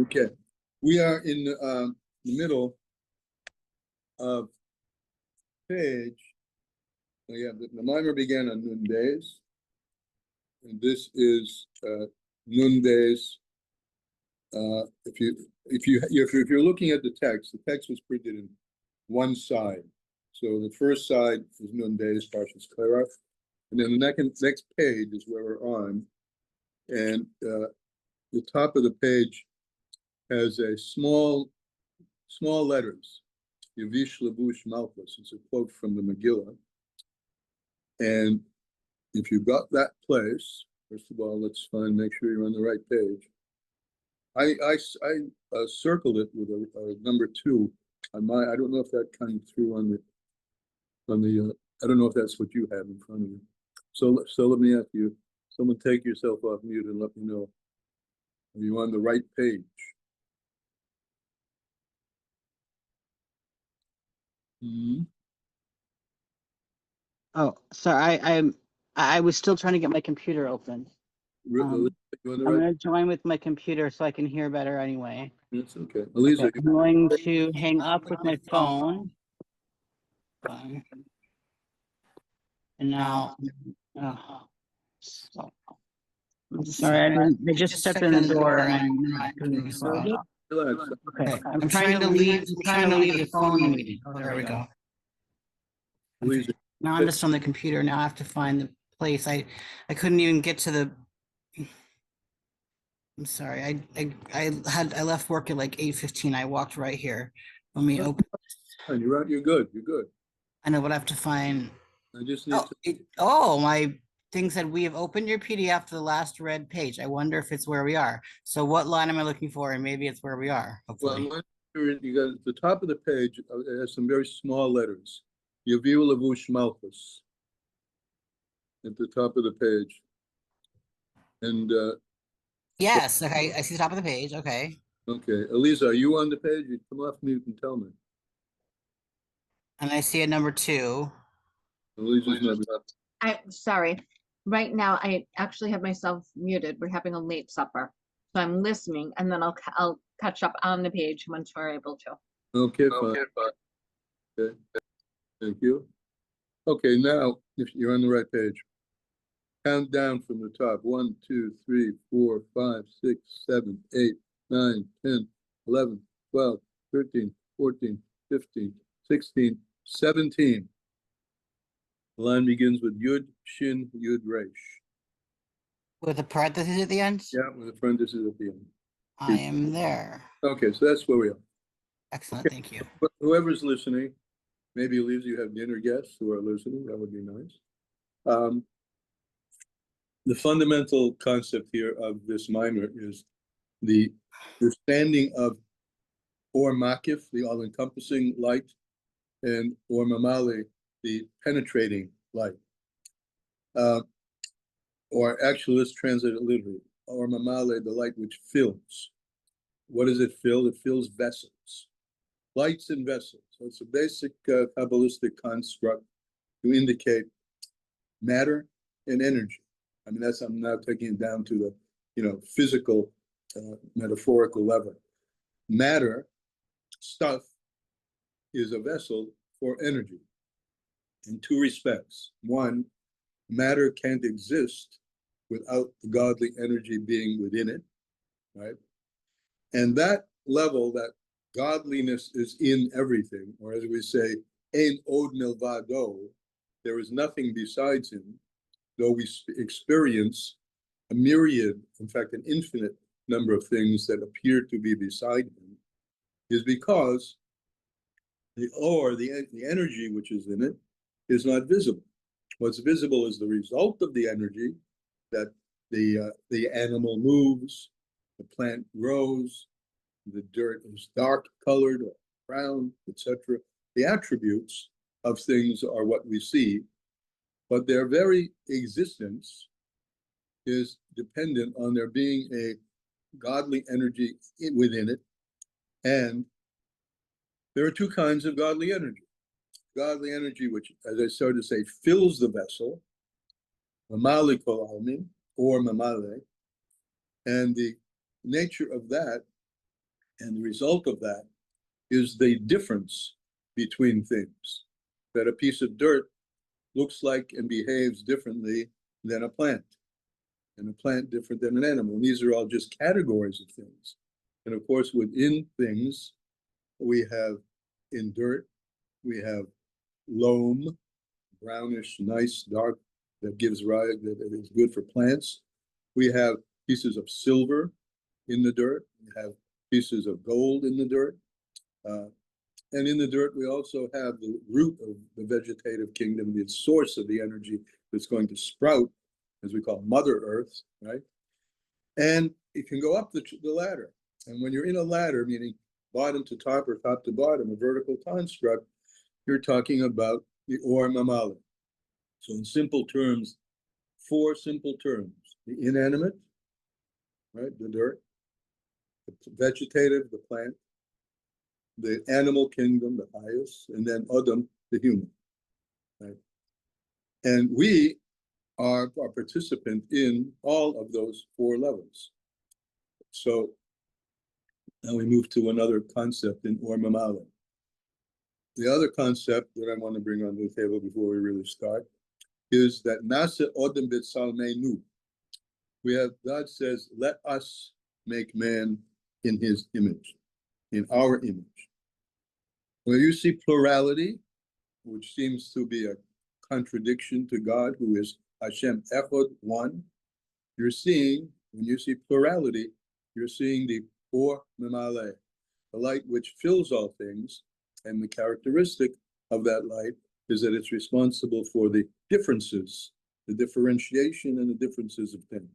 Okay, we are in the middle of page. Yeah, the mimer began on Nun days, and this is Nun days. If you're looking at the text was printed in one side. So the first side is Nun days, Parshas Korach, and then the next page is where we're on, and the top of the page has a small letters, Yavish Levush Malchus. It's a quote from the Megillah. And if you got that place, first of all, let's make sure you're on the right page. I circled it with a number 2 on my. I don't know if that came through on the. I don't know if that's what you have in front of you. So let me ask you. Someone take yourself off mute and let me know. Are you on the right page? Mm-hmm. Oh, sorry. I was still trying to get my computer open. I'm going to join with my computer so I can hear better anyway. That's okay. Elisa, I'm going to hang up with my phone. And now, I'm sorry, I just stepped in the door and I couldn't respond. Okay, I'm trying to leave the phone meeting. Oh, there we go. Okay. Now I'm just on the computer. Now I have to find the place. I couldn't even get to the. I'm sorry. I left work at like 8:15. I walked right here. Let me open. You're right. You're good. You're good. I know, but I have to find. I just need my thing said we have opened your PDF to the last red page. I wonder if it's where we are. So what line am I looking for? And maybe it's where we are. Hopefully. Well, you got at the top of the page. It has some very small letters. Yaviu Levush Malchus at the top of the page. And yes, okay, I see the top of the page. Okay. Okay, Elisa, are you on the page? You come off mute and tell me. And I see a number 2. Elisa's number. I'm sorry. Right now, I actually have myself muted. We're having a late supper, so I'm listening, and then I'll catch up on the page once we're able to. Okay, fine. Okay, thank you. Okay, now if you're on the right page, count down from the top. 1, 2, 3, 4, 5, 6, 7, 8, 9, 10, 11, 12, 13, 14, 15, 16, 17. The line begins with Yud, Shin, Yud, Resh. With a parenthesis at the end? Yeah, with a parenthesis at the end. I am there. Okay, so that's where we are. Excellent, okay. Thank you. But whoever's listening, maybe Elisa, you have dinner guests who are listening. That would be nice. The fundamental concept here of this mimer is the understanding of Or Makif, the all-encompassing light, and Or Mamale, the penetrating light. Or actually, let's translate it literally. Or Mamale, the light which fills. What does it fill? It fills vessels. Lights in vessels. So it's a basic Kabbalistic construct to indicate matter and energy. I mean, I'm now taking it down to the, physical, metaphorical level. Matter, stuff, is a vessel for energy in 2 respects. One, matter can't exist without the godly energy being within it, right? And that level, that godliness is in everything, or as we say, ein od milvado, there is nothing besides him, though we experience a myriad, in fact, an infinite number of things that appear to be beside him, is because the energy which is in it is not visible. What's visible is the result of the energy, that the animal moves, the plant grows, the dirt is dark colored or brown, etc. The attributes of things are what we see, but their very existence is dependent on there being a godly energy within it. And there are 2 kinds of godly energy. Godly energy, which, as I started to say, fills the vessel, mamale kol almin, or mamale, and the nature of that And the result of that is the difference between things, that a piece of dirt looks like and behaves differently than a plant, and a plant different than an animal. And these are all just categories of things. And of course, within things, we have in dirt, we have loam, brownish, nice, dark, that gives rise, that is good for plants. We have pieces of silver in the dirt. We have pieces of gold in the dirt. And in the dirt, we also have the root of the vegetative kingdom, the source of the energy that's going to sprout, as we call Mother Earth, right? And it can go up the ladder. And when you're in a ladder, meaning bottom to top or top to bottom, a vertical construct, you're talking about the Or Mamale. So in simple terms, 4 simple terms: the inanimate, right, the dirt; the vegetative, the plant; the animal kingdom, the highest; and then Adam, the human, right? And we are a participant in all of those 4 levels. So now we move to another concept in Or Mamale. The other concept that I want to bring onto the table before we really start is that Nasa Odem B'Tzalmeinu. We have, God says, let us make man in his image, in our image. Where you see plurality, which seems to be a contradiction to God, who is Hashem Echad, one, you're seeing, when you see plurality, you're seeing the Or Mamale, the light which fills all things, and the characteristic of that light is that it's responsible for the differences, the differentiation and the differences of things.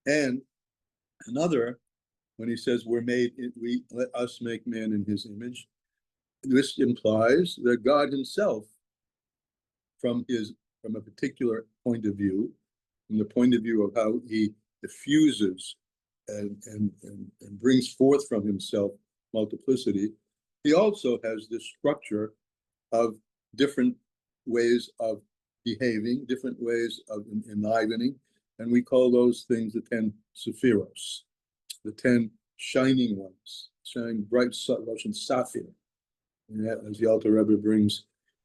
And another, when he says we let us make man in his image, this implies that God himself, from a particular point of view, from the point of view of how he diffuses and brings forth from himself multiplicity, he also has this structure of different ways of behaving, different ways of enlivening, and we call those things the 10 Sephiros, the 10 shining ones, shining bright Russian sapphire. And that, as the Alter Rebbe brings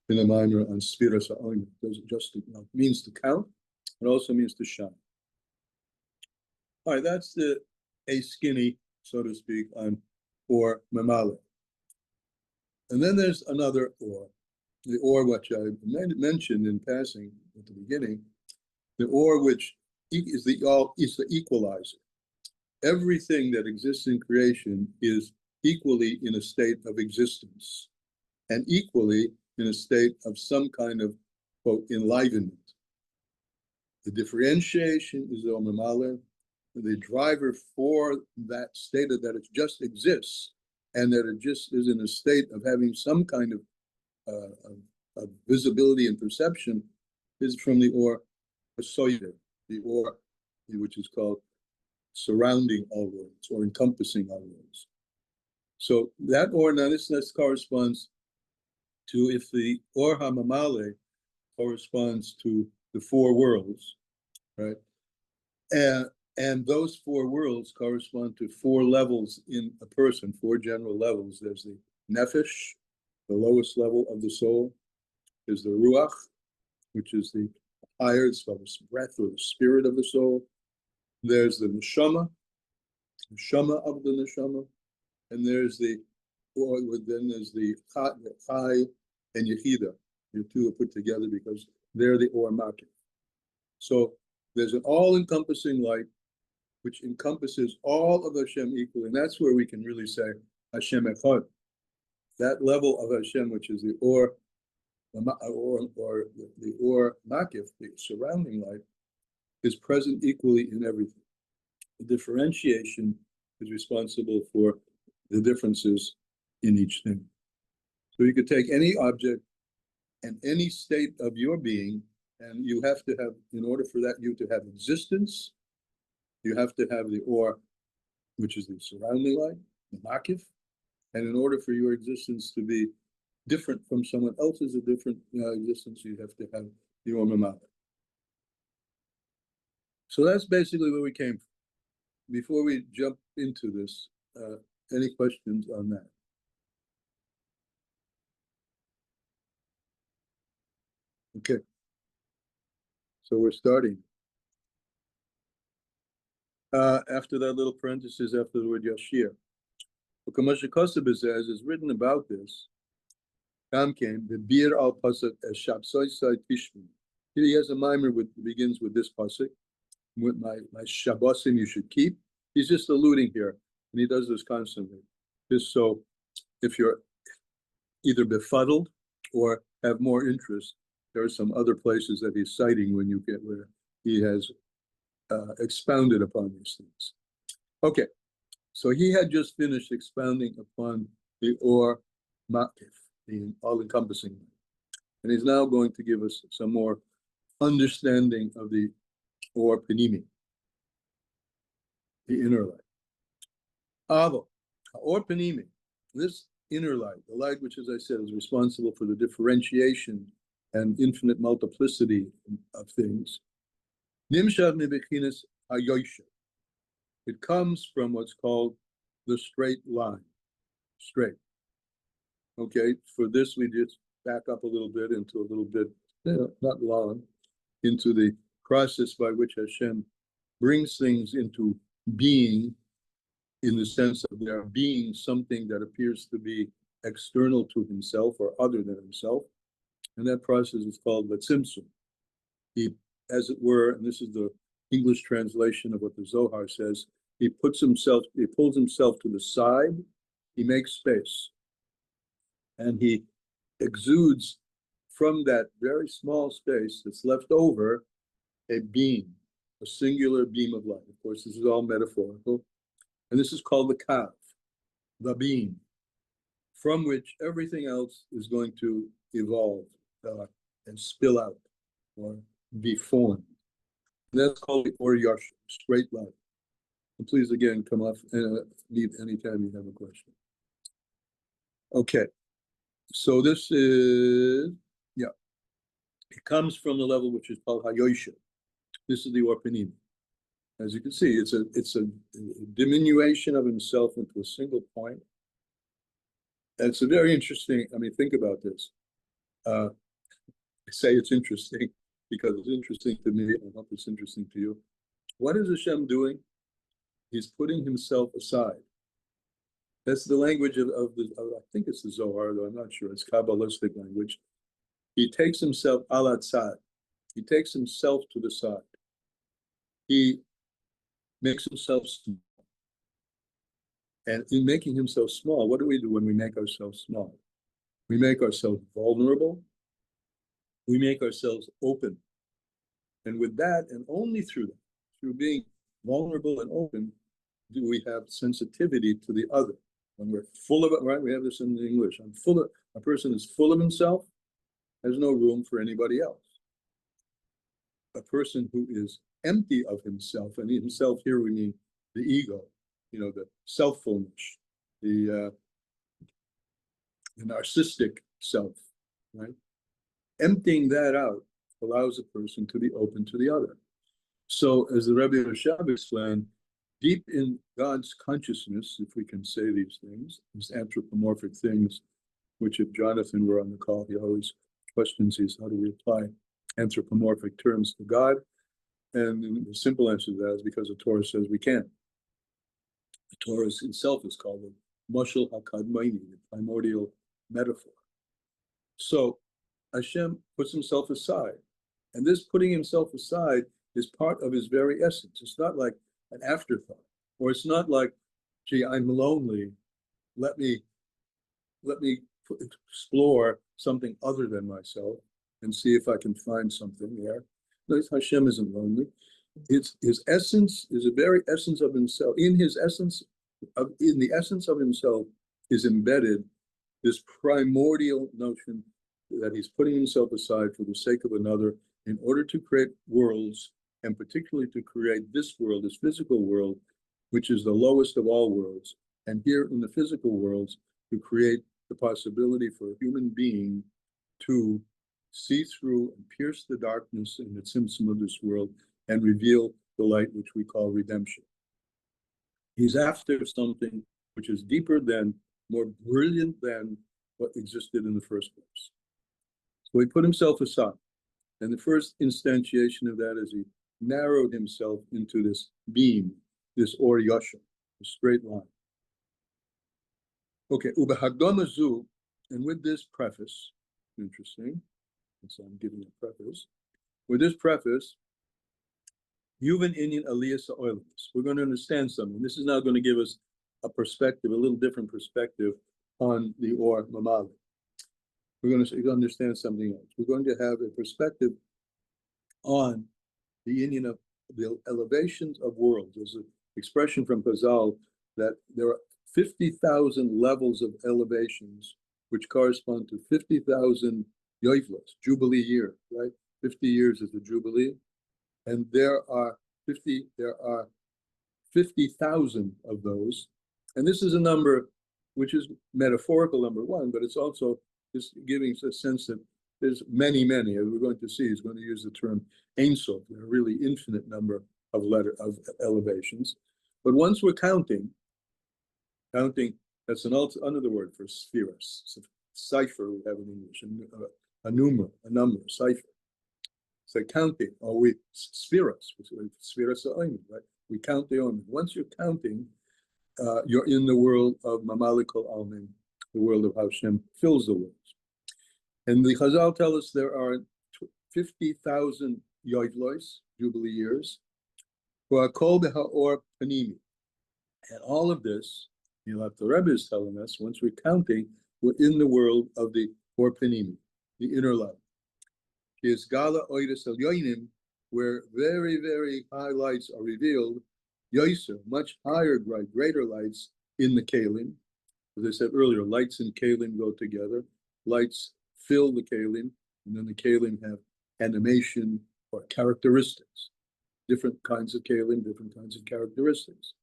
in the Mimer on Sfiras HaOyim, doesn't just means to count, it also means to shine. All right, that's a skinny, so to speak, on Or Mamale. And then there's another Or, the Or which I mentioned in passing at the beginning, the Or which is the equalizer. Everything that exists in creation is equally in a state of existence and equally in a state of some kind of, quote, enlivenment. The differentiation is the Mamale, the driver for that state of that it just exists and that it just is in a state of having some kind of visibility and perception is from the Or Hasoyer, the Or, which is called surrounding all worlds or encompassing all worlds. So that Or, now this corresponds to, if the Or HaMamale corresponds to the 4 worlds, right? And those 4 worlds correspond to 4 levels in a person, 4 general levels. There's the Nefesh, the lowest level of the soul. There's the Ruach, which is the higher, it's called the breath or the spirit of the soul. There's the Neshama of the Neshama. And there's then there's the Chai and Yechida. The 2 are put together because they're the Or Makif. So there's an all-encompassing light which encompasses all of Hashem equally. And that's where we can really say Hashem Echad. That level of Hashem, which is the Or the Or Makif, the surrounding light, is present equally in everything. The differentiation is responsible for the differences in each thing. So you could take any object and any state of your being, and you have to have, in order for that you to have existence, you have to have the Or, which is the surrounding light, the Makif, and in order for your existence to be different from someone else's, a different existence, you have to have the Or Mamale. So that's basically where we came from. Before we jump into this, Any questions on that? Okay. So we're starting. After that little parenthesis, after the word Yashir. What Chassidus says is written about this. Kam came the bir al pasuk as shabsoi sai tishmin. He has a mimer with begins with this pasuk. With my shabbosim you should keep. He's just alluding here, and he does this constantly. Just so if you're either befuddled or have more interest, there are some other places that he's citing when you get where he has expounded upon these things. Okay, so he had just finished expounding upon the or ma'if, the all-encompassing, and he's now going to give us some more understanding of the or panimi, the inner light. Avo, or panimi, this inner light, the light which, as I said, is responsible for the differentiation and infinite multiplicity of things. Nimshav mebechinas hayoisha. It comes from what's called the straight line, straight. Okay, for this we just back up a little bit into a little bit, not long, into the process by which Hashem brings things into being, in the sense of there being something that appears to be external to himself or other than himself. And that process is called Letzimtzum. He, as it were, and this is the English translation of what the Zohar says, he pulls himself to the side, he makes space, and he exudes from that very small space that's left over a beam, a singular beam of light. Of course, this is all metaphorical. And this is called the kav, the beam, from which everything else is going to evolve and spill out or be formed. And that's called the or yash, straight light. And please, again, come off leave anytime you have a question. Okay, so this is, it comes from the level which is called hayoisha. This is the or panim. As you can see, it's a diminution of himself into a single point. And it's a very interesting, I mean, think about this. I say it's interesting because it's interesting to me. I hope it's interesting to you. What is Hashem doing? He's putting himself aside. That's the language of I think it's the Zohar, though I'm not sure. It's Kabbalistic language. He takes himself alatzad. He takes himself to the side. He makes himself small. And in making himself small, what do we do when we make ourselves small? We make ourselves vulnerable. We make ourselves open. And with that, and only through that, through being vulnerable and open, do we have sensitivity to the other. When we're full of it, right? We have this in English. A person is full of himself, there's no room for anybody else. A person who is empty of himself, and himself here we mean the ego, the selffulness, the narcissistic self, right? Emptying that out allows a person to be open to the other. So as the Rebbe Rashab explained, deep in God's consciousness, if we can say these things, these anthropomorphic things, which if Jonathan were on the call, he always questions these, how do we apply anthropomorphic terms to God? And the simple answer to that is because the Torah says we can. The Torah itself is called the Mashal HaKadmaini, the primordial metaphor. So Hashem puts himself aside. And this putting himself aside is part of his very essence. It's not like an afterthought, or it's not like, gee, I'm lonely. Let me explore something other than myself and see if I can find something there. No, Hashem isn't lonely. His essence is the very essence of himself. In the essence of himself is embedded this primordial notion that he's putting himself aside for the sake of another in order to create worlds, and particularly to create this world, this physical world, which is the lowest of all worlds. And here in the physical worlds, to create the possibility for a human being to see through and pierce the darkness and the tzimtzum of this world and reveal the light which we call redemption. He's after something which is deeper than, more brilliant than what existed in the first place. So he put himself aside. And the first instantiation of that is he narrowed himself into this beam, this Or Yashar, a straight line. Okay, Ubehagdamazu, and with this preface, interesting, so I'm giving a preface. With this preface, Yuvan Inyan Aliyah Oilers. We're going to understand something. This is now going to give us a perspective, a little different perspective on the Or Mamali. We're going to understand something else. We're going to have a perspective on the Inyan of the elevations of worlds. There's an expression from Chazal that there are 50,000 levels of elevations, which correspond to 50,000 yoivlas, Jubilee year, right? 50 years is the Jubilee. And there are 50,000 of those. And this is a number which is metaphorical, number one, but it's also just giving us a sense that there's many, many, as we're going to see, he's going to use the term Ein Sof, a really infinite number of elevations. But once we're counting, that's another word for spheres. So cipher we have in English, a number, cipher. So counting, or we spheres, right? We count the omen. Once you're counting, you're in the world of Mamalikol Almin, the world of how Hashem fills the worlds. And the Chazal tell us there are 50,000 yoivlois, Jubilee years, for a kol b'ha'or panimi. And all of this, the Rebbe is telling us, once we're counting, we're in the world of the or panimi, the inner light. Is Gala Oidus El Yoinim, where very, very high lights are revealed, Yoiser, much higher, greater lights in the Kalim. As I said earlier, lights and Kalim go together. Lights fill the Kalim, and then the Kalim have animation or characteristics. Different kinds of Kalim, different kinds of characteristics.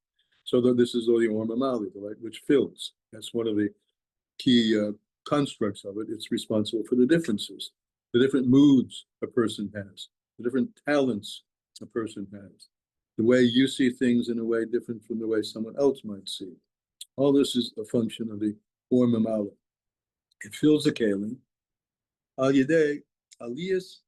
So this is the Or Mamali, the light which fills. That's one of the key constructs of it. It's responsible for the differences, the different moods a person has, the different talents a person has, the way you see things in a way different from the way someone else might see. All this is a function of the Or Mamali. It fills the Kalim. Al Yedei Aliyas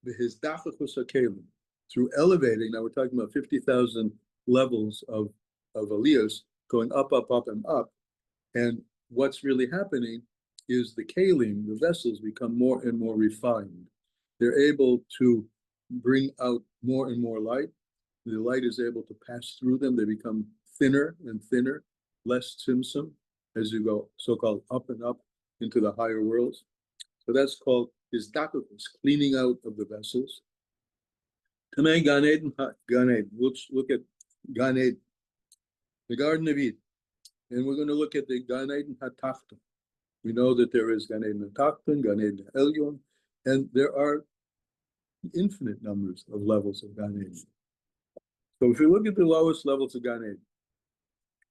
B'Hizdachachus HaKalim, through elevating. Now we're talking about 50,000 levels of Aliyas going up, and up. And what's really happening is the Kalim, the vessels, become more and more refined. They're able to bring out more and more light. The light is able to pass through them. They become thinner and thinner, less tzimtzum, as you go so-called up and up into the higher worlds. So that's called Hizdachachus, cleaning out of the vessels. Tamei Gan Eden, let's look at Gan Eden, the Garden of Eden. And we're going to look at the Gan Eden HaTachton. We know that there is Gan Eden HaTachton, Gan Eden HaElyon, and there are infinite numbers of levels of Gan Eden. So if you look at the lowest levels of Gan Eden,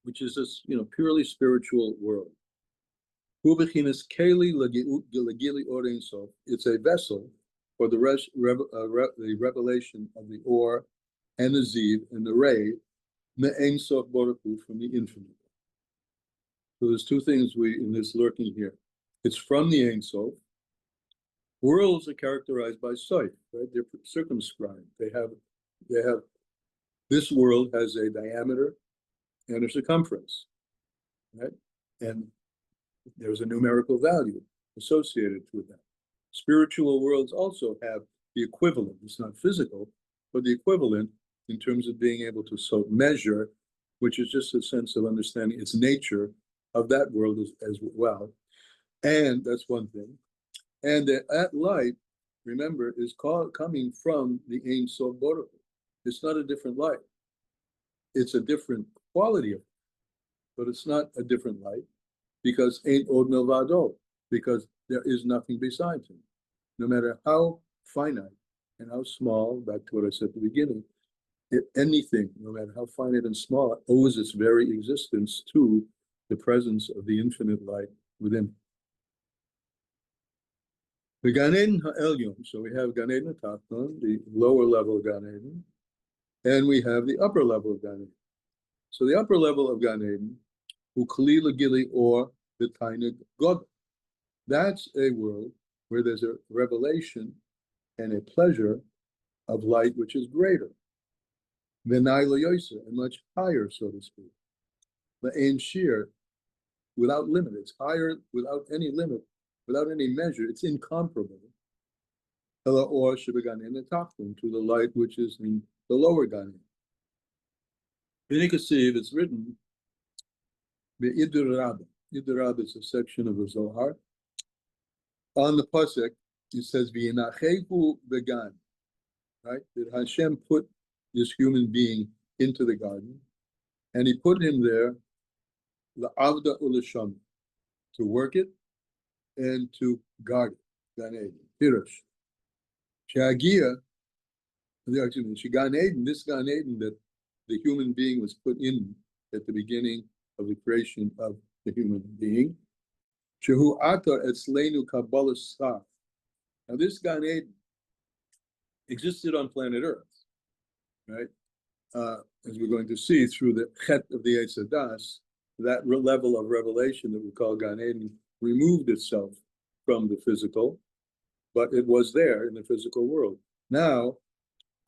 which is this, purely spiritual world, it's a vessel for the revelation of the Or and the Ziv and the Ray, Me'ein Sof Baruch Hu, from the infinite. So there's two things in this lurking here. It's from the Ein Sof. Worlds are characterized by sight, right? They're circumscribed. They have this world has a diameter and a circumference, right? And there's a numerical value associated with that. Spiritual worlds also have the equivalent. It's not physical, but the equivalent in terms of being able to measure, which is just a sense of understanding its nature of that world as well. And that's one thing. And that light, remember, is coming from the Ein Sof Baruch Hu. It's not a different light. It's a different quality of it, but it's not a different light, because ain't od milvado, because there is nothing besides him. No matter how finite and how small, back to what I said at the beginning, anything, no matter how finite and small, owes its very existence to the presence of the infinite light within. The Gan Eden HaElyon, so we have Gan Eden HaTachton, the lower level of Gan Eden, and we have the upper level of Gan Eden. So the upper level of Gan Eden, Ukalila Gili or the Tainug God. That's a world where there's a revelation and a pleasure of light which is greater. V'naila Yosa, and much higher, so to speak. The Ein Shir, without limit. It's higher without any limit, without any measure. It's incomparable. Ela or Shibagan in the top one, to the light which is in the lower Gan. In Ikasiv, it's written, Idur Rab is a section of the Zohar. On the pasuk, it says, "V'yinachehu began," right? That Hashem put this human being into the garden, and He put him there, la'avda ulasham, to work it and to guard it. Gan Eden, Pirush. Shagia, Gan Eden, this Gan Eden that the human being was put in at the beginning of the creation of the human being. Shehu ata etzleinu kabbalah star. Now this Gan Eden existed on planet Earth, right? As we're going to see through the chet of the Eitz Hadas, that level of revelation that we call Gan Eden removed itself from the physical, but it was there in the physical world. Now,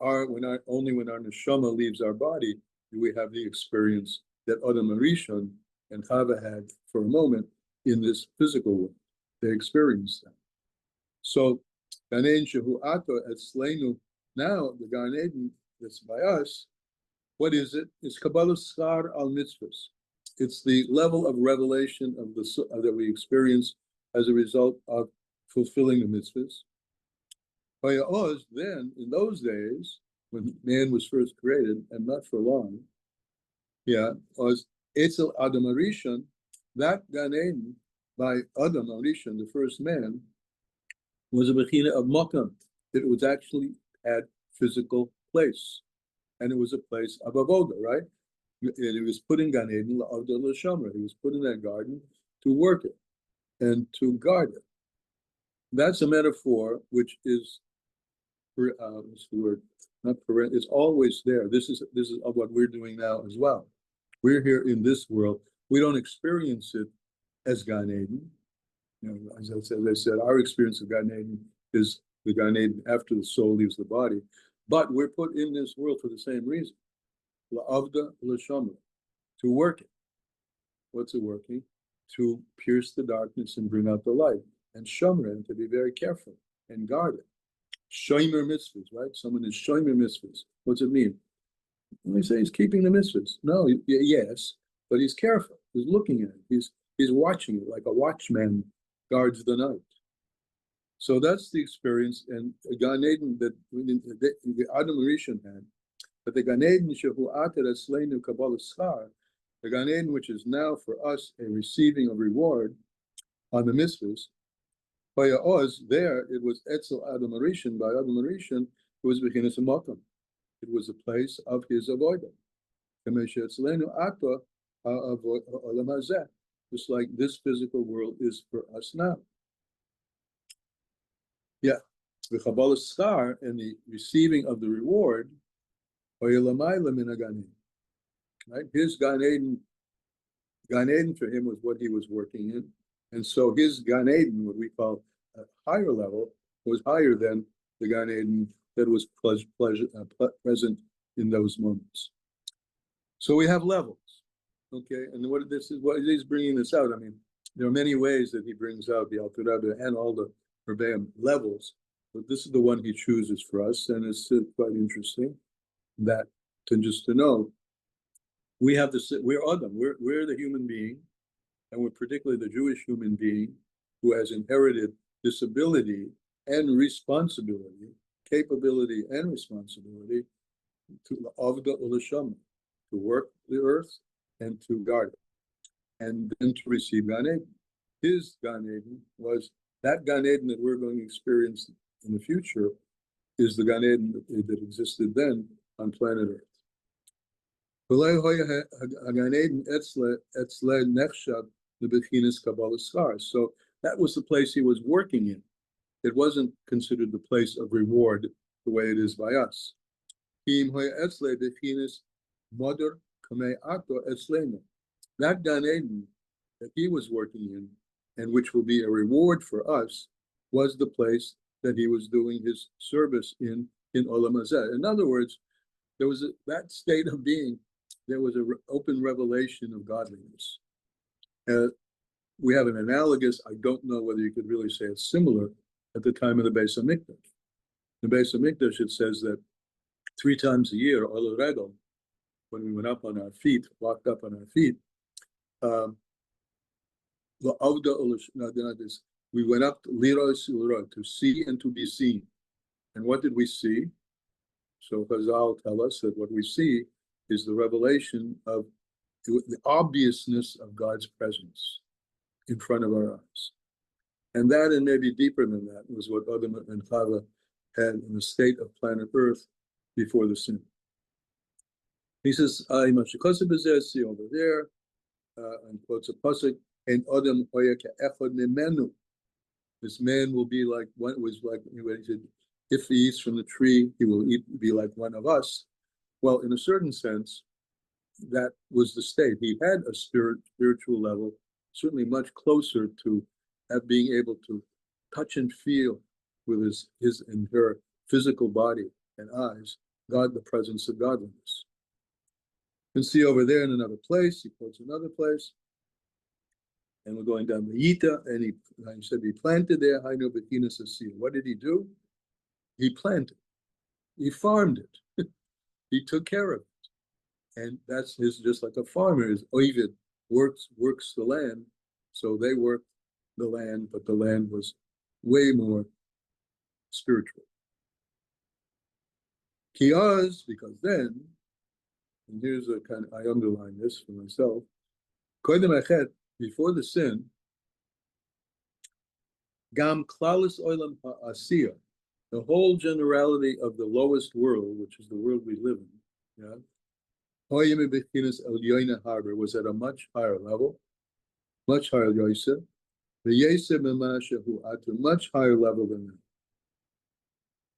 only when our neshama leaves our body do we have the experience that Adam Arishon and Chava had for a moment in this physical world. They experienced that. So, Gan Eden Shehu Ato Etzleinu, now the Gan Eden that's by us, what is it? It's Kabbalah Schar al Mitzvahs. It's the level of revelation of that we experience as a result of fulfilling the mitzvahs. Then, in those days, when man was first created, and not for long, was Etzel Adam Arishon, that Gan Eden by Adam Arishon, the first man, was a bechina of makam. It was actually had physical place, and it was a place of avoda, right? And he was put in Gan Eden la'avda l'shamra. He was put in that garden to work it and to guard it. That's a metaphor which is, what's the word? Not parent. It's always there. This is what we're doing now as well. We're here in this world. We don't experience it as Gan Eden. As I said, our experience of Gan Eden is the Gan Eden after the soul leaves the body. But we're put in this world for the same reason. La'avda l'shamra, to work it. What's it working? To pierce the darkness and bring out the light. And shamra, and to be very careful and guard it. Shomer mitzvahs, right? Someone is shomer mitzvahs. What's it mean? When we say he's keeping the mitzvahs. No, yes, but he's careful. He's looking at it. He's watching it like a watchman guards the night. So that's the experience, and Gan Eden that the Adam Rishon had. But the Gan Eden shehu ater esleinu kabbalah schar, the Gan Eden which is now for us a receiving of reward on the mitzvahs. By Oz, there it was Etzel Adam Rishon. By Adam Rishon, it was bechinas makom. It was a place of his avodah. Just like this physical world is for us now. Yeah, the Kabbalah Schar and the receiving of the reward, right? His Gan Eden for him was what he was working in, and so his Gan Eden, what we call a higher level, was higher than the Gan Eden that was present in those moments. So we have levels, okay? And what he's bringing this out. I mean, there are many ways that he brings out the Alter Rebbe and all the Rebbeim levels, but this is the one he chooses for us, and it's quite interesting that to know we have this. We're Adam. We're the human being, and we're particularly the Jewish human being who has inherited this ability and responsibility, capability and responsibility to avda ulashama, to work the earth and to guard it, and then to receive Gan Eden. His Gan Eden was that Gan Eden that we're going to experience in the future is the Gan Eden that existed then on planet Earth. So that was the place he was working in. It wasn't considered the place of reward the way it is by us. That Gan Eden that he was working in, and which will be a reward for us, was the place that he was doing his service in Olam Hazeh. In other words, there was that state of being, there was an open revelation of godliness. We have an analogous, I don't know whether you could really say it's similar, at the time of the Beis HaMikdash. The Beis HaMikdash, it says that 3 times a year, Ol Regel, when we went up on our feet, walked up on our feet, we went up to see and to be seen. And what did we see? So Chazal tell us that what we see is the revelation of the obviousness of God's presence in front of our eyes. And that, and maybe deeper than that, was what Adam and Chava had in the state of planet Earth before the sin. He says, see over there, and quotes a pasuk, and Adam hoya ke'echad mimenu. This man will be like one, was like, he said, if he eats from the tree, he will be like one of us. Well, in a certain sense, that was the state. He had a spiritual level, certainly much closer to being able to touch and feel with his and her physical body and eyes, God, the presence of godliness. You can see over there in another place, he quotes another place, and we're going down the Yita, and he said he planted there, Hainu Bekinas Asiyah. What did he do? He planted, he farmed it, he took care of it. And that's his, just like a farmer, his ovid works the land, so they worked the land, but the land was way more spiritual. Because then, and here's a kind of, I underline this for myself, before the sin, Gam Klalis Olam Ha'asiyah, the whole generality of the lowest world, which is the world we live in, yeah, was at a much higher level, much higher Yosef. The Yosef who at a much higher level than that.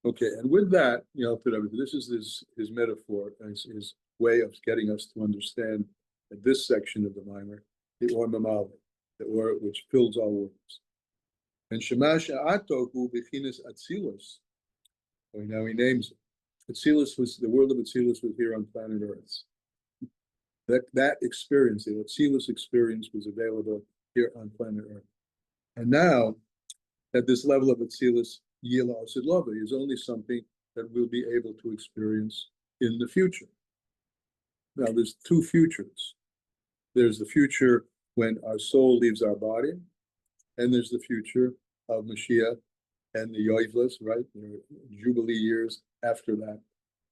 Okay, and with that, this is his metaphor, his way of getting us to understand that this section of the Mimer, the Or Mamale, the Or which fills all words. And Shemasha Ato who Bechinas Atzilus. Now he names it. Atzilus was the world of Atzilus was here on planet Earth. That experience, the Atzilus experience, was available here on planet Earth. And now, at this level of Atzilus, Yila Asidlava is only something that we'll be able to experience in the future. Now, there's 2 futures. There's the future when our soul leaves our body, and there's the future of Mashiach and the Yoivlas, right? The Jubilee years after that,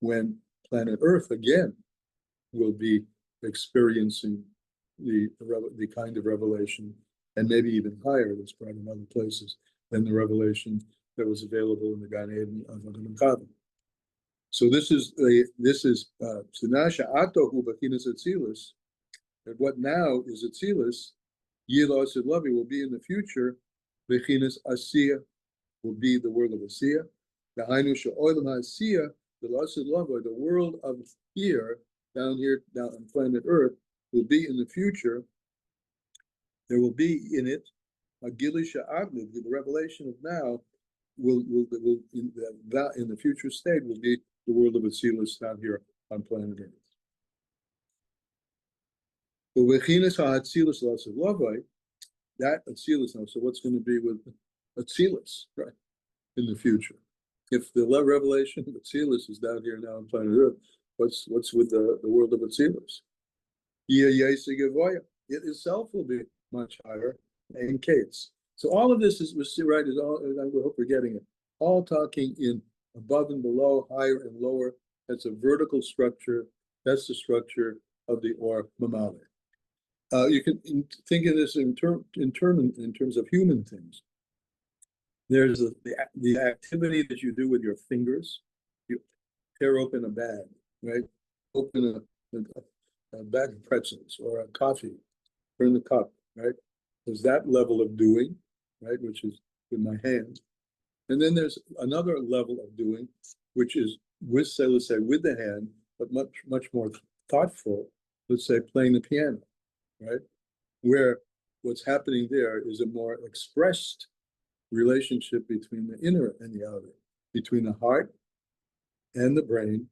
when planet Earth again will be experiencing the kind of revelation, and maybe even higher, that's brought in other places, than the revelation that was available in the Gan Eden of Adam and Chava. So this is Sinasha Atohu Bakinas Atzilus, that what now is Atzilus, Yila Asidlavi will be in the future, Bechinas Asiyah will be the world of Asiyah, the Hainu Sha'olam HaAsiyah, the Asidlavi, the world of here, down on planet Earth, will be in the future. There will be in it a Gilisha Agli, the revelation of now will in the future state will be the world of Atzilus down here on planet Earth. That Atzilus now. So what's going to be with Atzilus, right, in the future? If the revelation of Atzilus is down here now on planet Earth, what's with the world of Atzilus? It itself will be much higher in case. So all of this is right. Is all. I hope we're getting it. All talking in above and below, higher and lower. That's a vertical structure. That's the structure of the Or Mamale. You can think of this in terms of human things. There's the activity that you do with your fingers. You tear open a bag, right? Open a bag of pretzels or a coffee, turn the cup, right? There's that level of doing, right, which is with my hands. And then there's another level of doing, which is with, say, let's say, with the hand, but much more thoughtful, let's say, playing the piano, right? Where what's happening there is a more expressed relationship between the inner and the outer, between the heart and the brain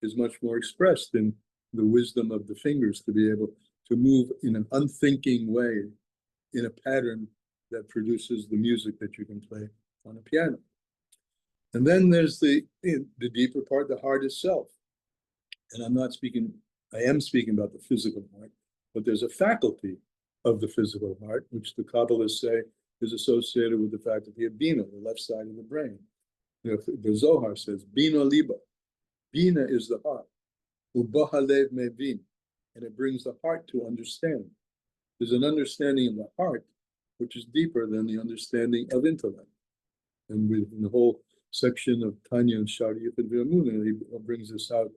is much more expressed in the wisdom of the fingers to be able to move in an unthinking way in a pattern that produces the music that you can play on a piano. And then there's the deeper part, the heart itself. And I am speaking about the physical heart, but there's a faculty of the physical heart, which the Kabbalists say is associated with the faculty of Bina, the left side of the brain. You know, the Zohar says, Bina liba. Bina is the heart. Uba halev mevin. And it brings the heart to understand. There's an understanding of the heart, which is deeper than the understanding of intellect. And in the whole section of Tanya and Shariyat and V'Amunah, he brings this out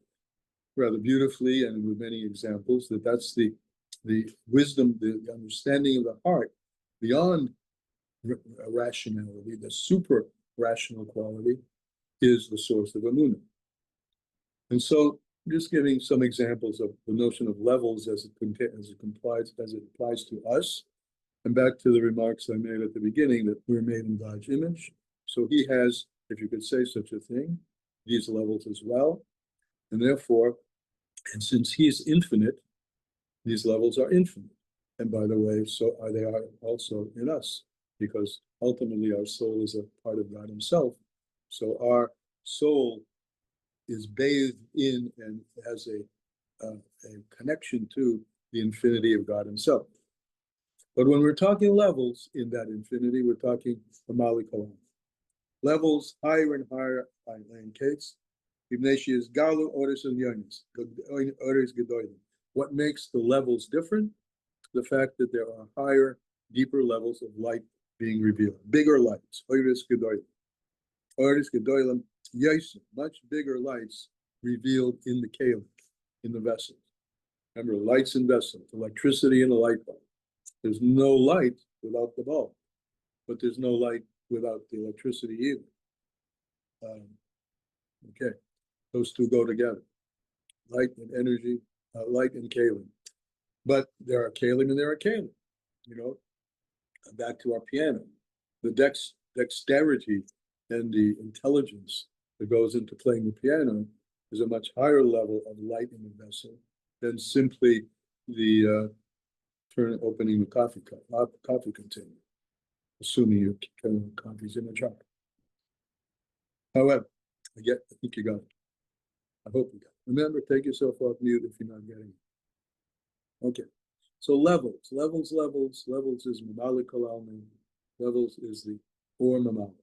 rather beautifully and with many examples, that's the wisdom, the understanding of the heart beyond rationality, the super rational quality is the source of Amunah. And so just giving some examples of the notion of levels as it applies to us. And back to the remarks I made at the beginning that we're made in God's image. So he has, if you could say such a thing, these levels as well. And therefore, and since he is infinite, these levels are infinite. And by the way, so are they also in us, because ultimately our soul is a part of God himself. So our soul is bathed in and has a connection to the infinity of God himself. But when we're talking levels in that infinity, we're talking Amali Kalam. Levels higher and higher in case. Is Galu Orders and Yonis. Orders Gedolim. What makes the levels different? The fact that there are higher, deeper levels of light being revealed. Bigger lights. Orders Gedolim. Orders Gedolim. Yosef, much bigger lights revealed in the kalim, in the vessels. Remember, lights in vessels, electricity in a light bulb. There's no light without the bulb, but there's no light without the electricity either. Okay, those two go together. Light and energy, light and kalim. But there are kalim and there are kalim. You know, back to our piano. The dexterity and the intelligence that goes into playing the piano is a much higher level of light in the vessel than simply the opening the coffee container, assuming your coffee's in a jar. However, I think you got it. I hope you got it. Remember, take yourself off mute if you're not getting it. Okay. So levels is Mamali Kalalmi. Levels is the or Mamali.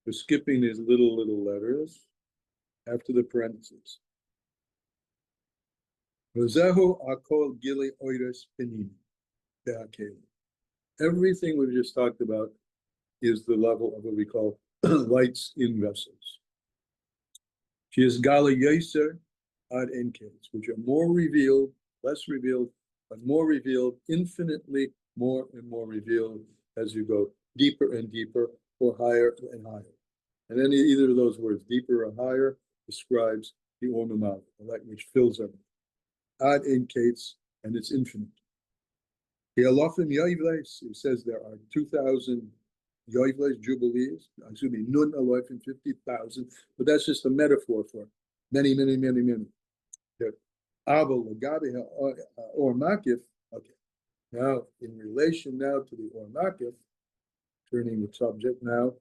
We're skipping these little letters after the parentheses. Rozehu akol gili oides penim. Everything we've just talked about is the level of what we call lights in vessels. She is gala yoser ad enkes, which are more revealed, less revealed, but more revealed, infinitely more and more revealed as you go deeper and deeper or higher and higher. And then either of those words, deeper or higher, describes the Ormamal, the light which fills everything. Ad enkes, and it's infinite. He says there are 2,000 Yoivles, jubilees, excuse me, nun aloif and 50,000, but that's just a metaphor for many. Abel Lagabi or Makif. Okay. Now, in relation now to the or Makif, turning the subject now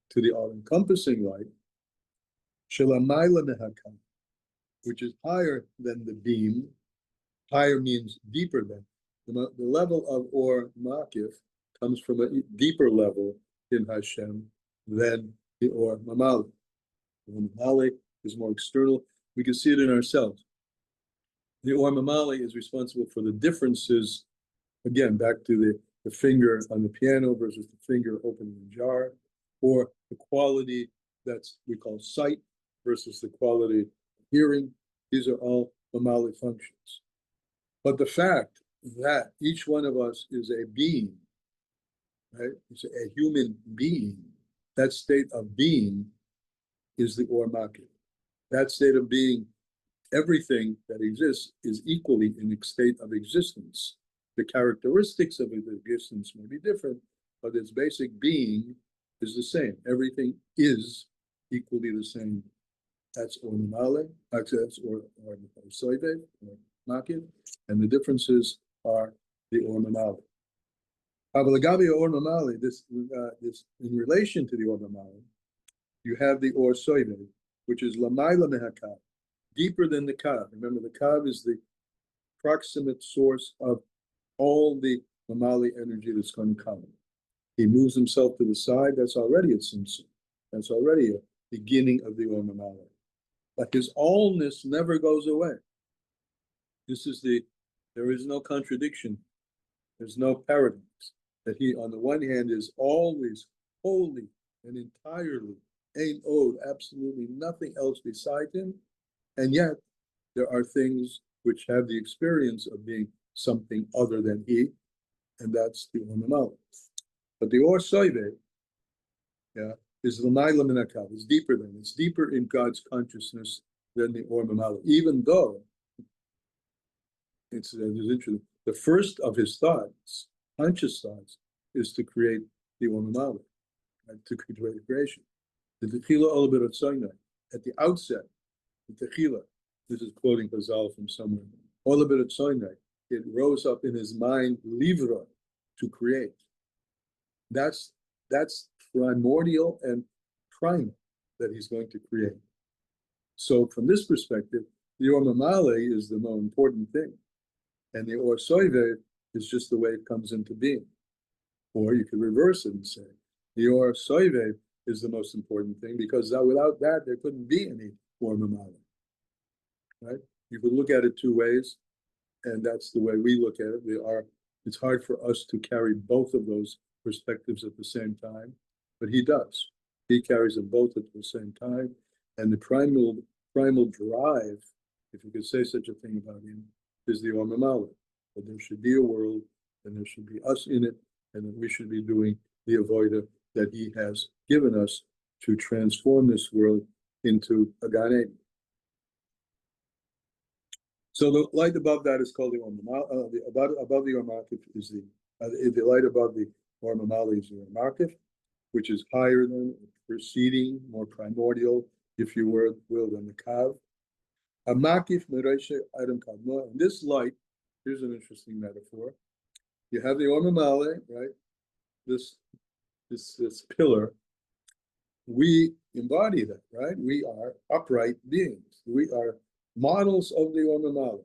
to the all-encompassing light, Shalamayla Mehakam, which is higher than the beam. Higher means deeper than. The level of or Makif comes from a deeper level in Hashem than the or Mamali. The Mamali is more external. We can see it in ourselves. The or Mamali is responsible for the differences, again, back to the finger on the piano versus the finger opening the jar, or the quality that's we call sight versus the quality of hearing. These are all Mamali functions. But the fact that each one of us is a being, right? It's a human being. That state of being is the or Makif. That state of being everything that exists is equally in a state of existence. The characteristics of its existence may be different, but its basic being is the same. Everything is equally the same. That's Ormamale, that's or Soive, or Makid, and the differences are the Ormamale. Avalagabi Ormamale, this in relation to the Ormamale, you have the Or Soive, which is Lamaila Mehakav, deeper than the Kav. Remember, the Kav is the proximate source of all the Mamali energy that's going to come. He moves himself to the side, that's already a Simson. That's already a beginning of the Or Mamali. But his allness never goes away. There is no contradiction. There's no paradox. That he, on the one hand, is always wholly and entirely ain't owed absolutely nothing else beside him. And yet, there are things which have the experience of being something other than he, and that's the Or Mamali. But the Or Soive, is the L'mayla min hakav. It's deeper than. It's deeper in God's consciousness than the Or Mamali. Even though it's interesting. The first of his thoughts, conscious thoughts, is to create the Or Mamali, to create creation. The Techila Olabit of Sinai. At the outset, the Techila, this is quoting Chazal from somewhere. Olabit of Sinai. It rose up in his mind, livra, to create. That's primordial and primal that he's going to create. So from this perspective, the Or Mamali is the more important thing. And the Or Soive is just the way it comes into being. Or you could reverse it and say, the Or Soive is the most important thing because without that, there couldn't be any Or Mamali. Right? You could look at it two ways, and that's the way we look at it. It's hard for us to carry both of those perspectives at the same time, but he does. He carries them both at the same time, and the primal drive, if you could say such a thing about him, is the Or Mamali. That there should be a world, and there should be us in it, and that we should be doing the avodah that he has given us to transform this world into a Gan Eden. So the light above that is called the Or Mamali. Above the Or Makif is the light above the Or Mamali is the Or Makif, which is higher than, preceding, more primordial, if you will, than the Kav. A Makif Mereshe Adam Kadma. And this light, here's an interesting metaphor. You have the Or Mamali, right? This pillar. We embody that, right? We are upright beings. We are models of the Or Mamali.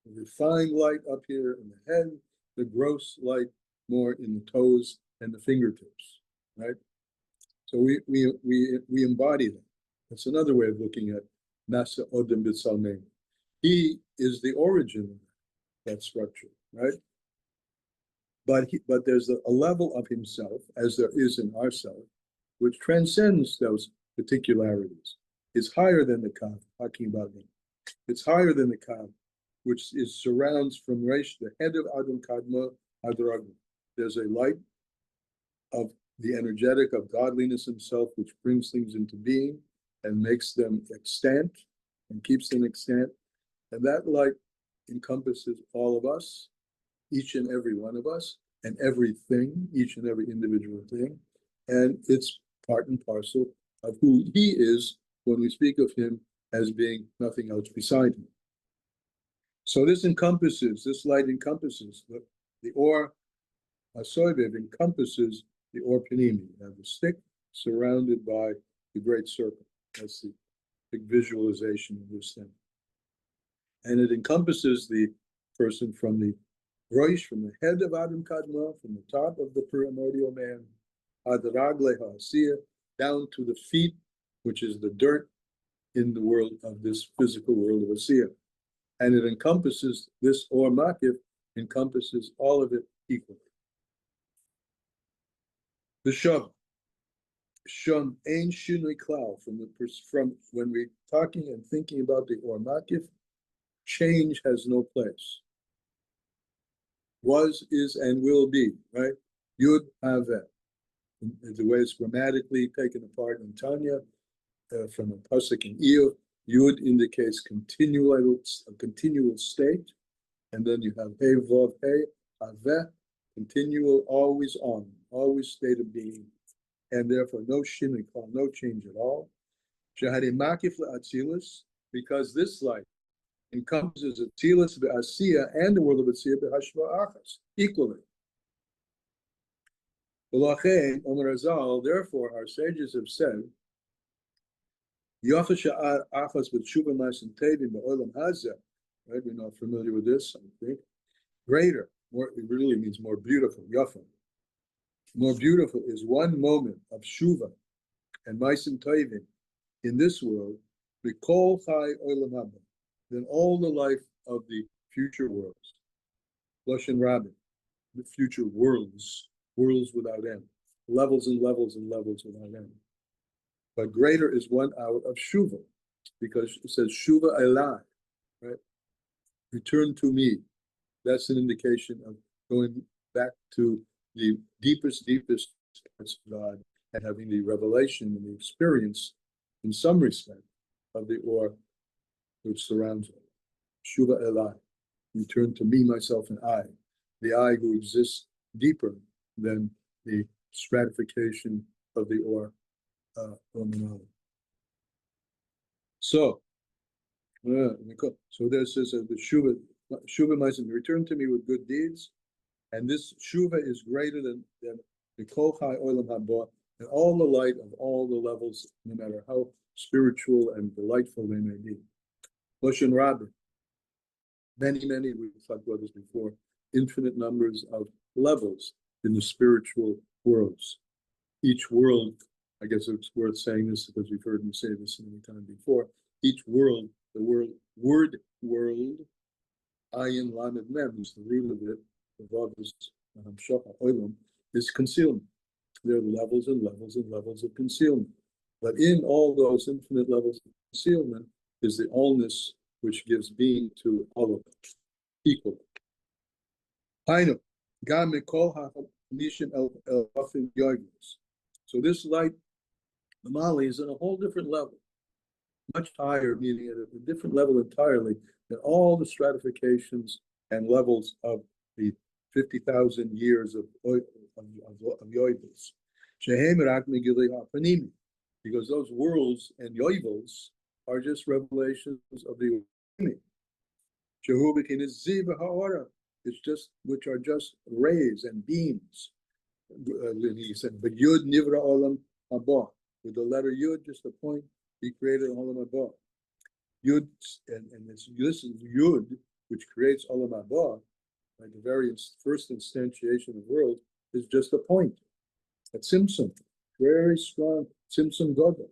The refined light up here in the head, the gross light more in the toes and the fingertips, right? So we embody that. That's another way of looking at Nasa Odem B'Tzalmein. He is the origin of that structure, right? But there's a level of himself, as there is in ourself, which transcends those particularities. It's higher than the Kav, talking about him. It's higher than the Kav, which surrounds from Reish, the head of Adam Kadma Adragma. There's a light of the energetic of godliness himself, which brings things into being and makes them extant and keeps them extant. And that light encompasses all of us, each and every one of us, and everything, each and every individual thing. And it's part and parcel of who he is when we speak of him as being nothing else beside him. So this light encompasses the Or Soivev encompasses the Or Panimi. You have the stick surrounded by the great circle. That's the big visualization of this thing. And it encompasses the person from the Roish, from the head of Adam Kadma, from the top of the primordial man, Ad Ragle Ha'asiyah, down to the feet, which is the dirt in the world of this physical world of Asiyah. And it encompasses, this Or Makif encompasses all of it equally. The Shum Ein Shinui Klal, from when we're talking and thinking about the Or Makif, change has no place. Was, is, and will be, right? Yud Haveh. The way it's grammatically taken apart in Tanya, from a pasuk in Iyov, Yud indicates a continual state, and then you have Hey Vav Hey Aveh, continual, always on, always state of being, and therefore no shinui, no change at all. Shehari makif le'atzilus, because this light encompasses Atzilus ve'asiya and the world of Asiya b'hashva achas equally. V'lachein Omer Azal, therefore our sages have said, Yochash achas b'tshuva ma'asim tevim ba'olam hazeh. Right, we're not familiar with this, I think. Greater, more, it really means more beautiful. Yafa. More beautiful is one moment of shuva and ma'asim tevim in this world, b'kol chai olam haba, than all the life of the future worlds. Lashon Rabbi, the future worlds, worlds without end, levels and levels and levels without end. But greater is 1 hour of shuva, because it says shuva elai, right? Return to me. That's an indication of going back to the deepest parts of God and having the revelation and the experience, in some respect, of the or which surrounds it. Shuva elai, return to me, myself, and I, the I who exists deeper than the stratification of the or. So there says the shuva ma'asim, return to me with good deeds, and this shuva is greater than the kol chai olam haba, and all the light of all the levels, no matter how spiritual and delightful they may be. Lashon Rabbi, many, we've talked about this before, infinite numbers of levels in the spiritual worlds. Each world, I guess it's worth saying this because we've heard me say this many times before, each world, the word world, ayin lamed mem, is the root of it, above is hamshacha olam, is concealment. There are levels and levels and levels of concealment. But in all those infinite levels of concealment is the allness which gives being to all of it, equally. Hainu, gam mikol ha'nishim el afim yoygus. So this light, the Mali, is on a whole different level, much higher, meaning at a different level entirely than all the stratifications and levels of the 50,000 years of yoygus. Shehem rak migilei ha'panimi, because those worlds and yoivos are just revelations of the image. Shehu b'kinis ziv ha'ora, it's just, which are just rays and beams. He said, but yud nivra olam haba, with the letter yud, just a point, he created olam haba. Yud, and this is yud, which creates olam haba, like the very first instantiation of the world, is just a point. A tzimtzum, very strong tzimtzum godel.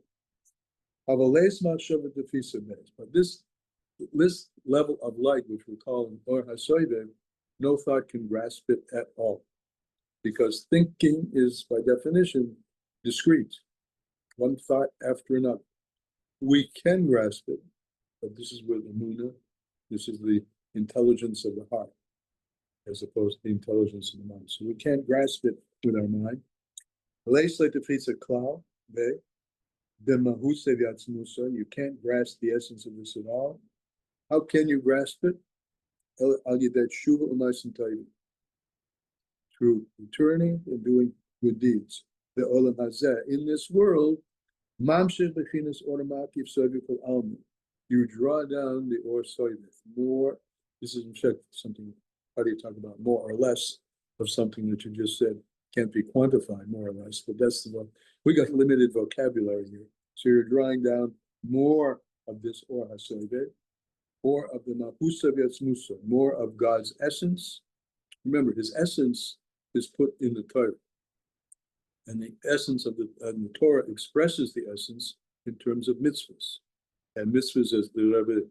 But this level of light, which we call or hasoivev, no thought can grasp it at all, because thinking is by definition discrete, one thought after another. We can grasp it, but this is with Amuna, this is the intelligence of the heart, as opposed to the intelligence of the mind. So we can't grasp it with our mind. You can't grasp the essence of this at all. How can you grasp it? Through returning and doing good deeds. The olam hazeh, in this world, you draw down the or soivif. More, this is in fact something, how do you talk about more or less of something that you just said can't be quantified, more or less, but that's the one. We got limited vocabulary here. So you're drawing down more of this or hasoivif, more of the mapusa v'atzmusa, more of God's essence. Remember, his essence is put in the Torah. And the essence of the Torah expresses the essence in terms of mitzvahs. And mitzvahs, as the Rebbe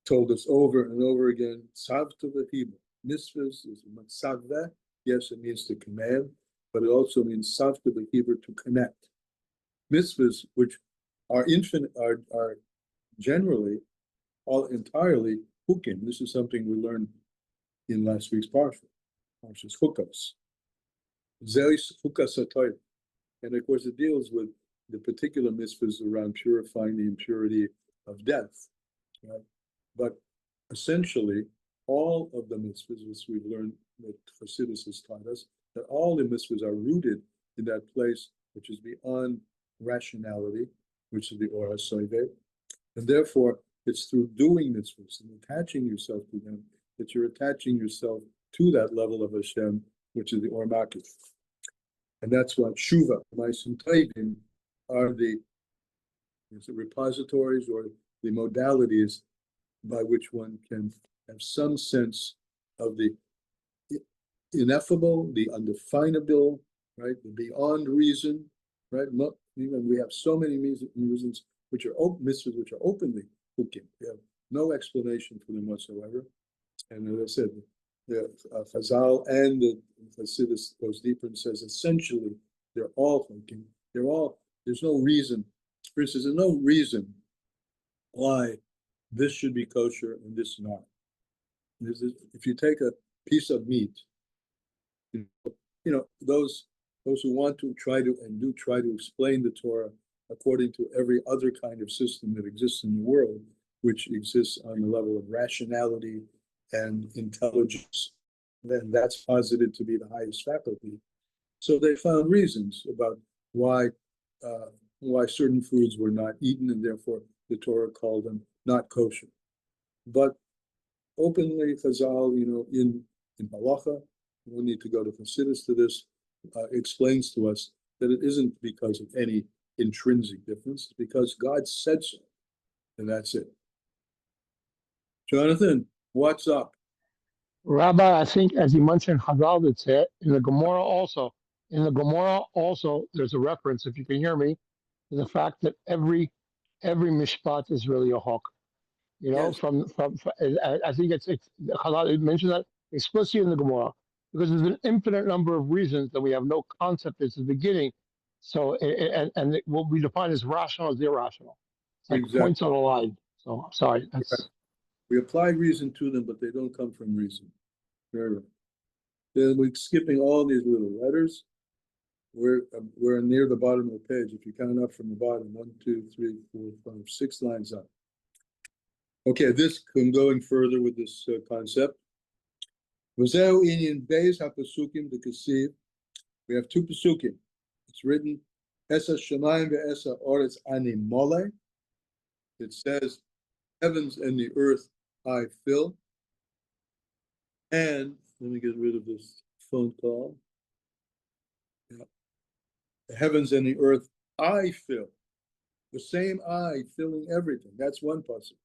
told us over and over again, savta v'hiba. Mitzvahs is saveh. Yes, it means to command, but it also means savta v'hiba, to connect. Mitzvahs, which are infinite, are generally all entirely hukim. This is something we learned in last week's parsha, which is hukas. Zeis hukas hatoyv, and of course it deals with the particular mitzvahs around purifying the impurity of death, right? But essentially, all of the mitzvahs, which we've learned that Chassidus has taught us, that all the mitzvahs are rooted in that place which is beyond rationality, which is the Or HaSoivet. And therefore, it's through doing mitzvahs and attaching yourself to them that you're attaching yourself to that level of Hashem, which is the Or Makif. And that's what Shuva, Ma'asim Tovim, are the repositories or the modalities by which one can have some sense of the ineffable, the undefinable, right, the beyond reason, right? Even we have so many reasons which are mitzvahs which are openly hukim. We have no explanation for them whatsoever. And as I said, the Chazal and the Chassidus goes deeper and says essentially they're all hukim. They're all. There's no reason. For instance, there's no reason why this should be kosher and this not. If you take a piece of meat, you know those who want to try to explain the Torah according to every other kind of system that exists in the world, which exists on the level of rationality and intelligence, then that's posited to be the highest faculty. So they found reasons about why certain foods were not eaten, and therefore the Torah called them not kosher. But openly, Chazal, in halacha, we don't need to go to Chassidus to this, explains to us that it isn't because of any intrinsic difference, it's because God said so, and that's it. Jonathan, what's up? Rabbi, I think as you mentioned, Chazal did say it in the Gemara also. In the Gemara also, there's a reference, if you can hear me, to the fact that every mishpat is really a hawk. Yes. From I think it's Chazal mentioned that explicitly in the Gemara, because there's an infinite number of reasons that we have no concept at the beginning. So what we define as rational is irrational. It's like Exactly. points on a line. So I'm sorry. We apply reason to them, but they don't come from reason. Very right. Then we're skipping all these little letters. We're near the bottom of the page. If you count up from the bottom, 1, 2, 3, 4, 5, 6 lines up. Okay, going further with this concept. We have 2 pasukim. It's written, Esa Shamayim ve'esa Oretz Ani Mole. It says, heavens and the earth I fill. And let me get rid of this phone call. Yeah. The heavens and the earth I fill. The same I filling everything. That's one pasuk,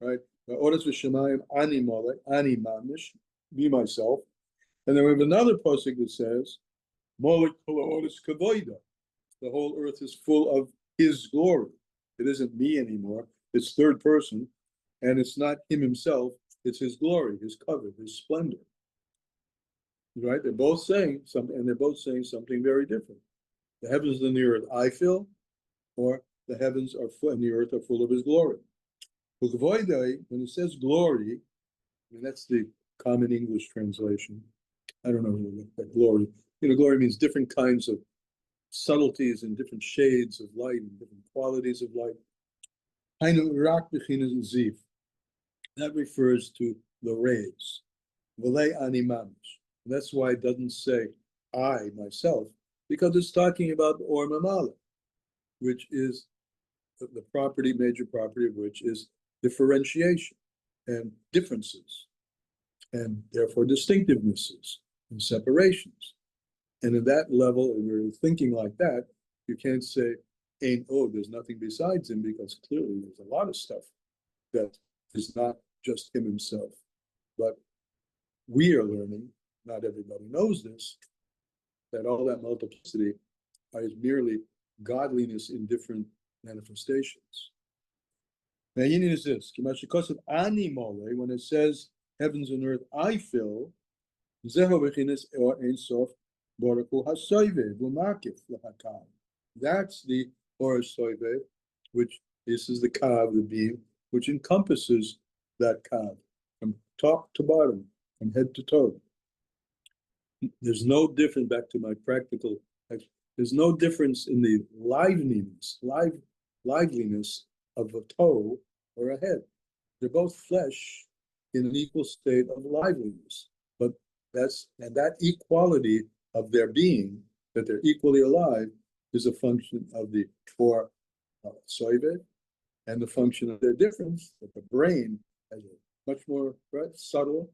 right? Oretz v'shamayim ani mole, ani mamish, be myself. And then we have another pasuk that says, Molek kol ha'oretz kavoida. The whole earth is full of His glory. It isn't me anymore. It's third person, and it's not Him Himself. It's His glory, His cover, His splendor. Right? They're both saying something, and they're both saying something very different. The heavens and the earth I fill, or the heavens are full and the earth are full of His glory. When it says glory, I mean that's the common English translation. I don't know what glory. Glory means different kinds of subtleties and different shades of light and different qualities of light. That refers to the rays. That's why it doesn't say I, myself, because it's talking about the Or Mamala, which is the major property of which is differentiation and differences, and therefore distinctivenesses and separations. And at that level, if you're thinking like that, you can't say, there's nothing besides Him, because clearly there's a lot of stuff that is not just Him Himself. But we are learning, not everybody knows this, that all that multiplicity is merely godliness in different manifestations. Now, is this, when it says heavens and earth I fill, that's the Or HaSoivet, which this is the kav, the beam, which encompasses that kav from top to bottom, from head to toe. There's no difference, back to my practical, there's no difference in the liveliness of a toe or a head. They're both flesh in an equal state of liveliness. But that equality of their being, that they're equally alive, is a function of the or soivet, and the function of their difference, that the brain has a much more subtle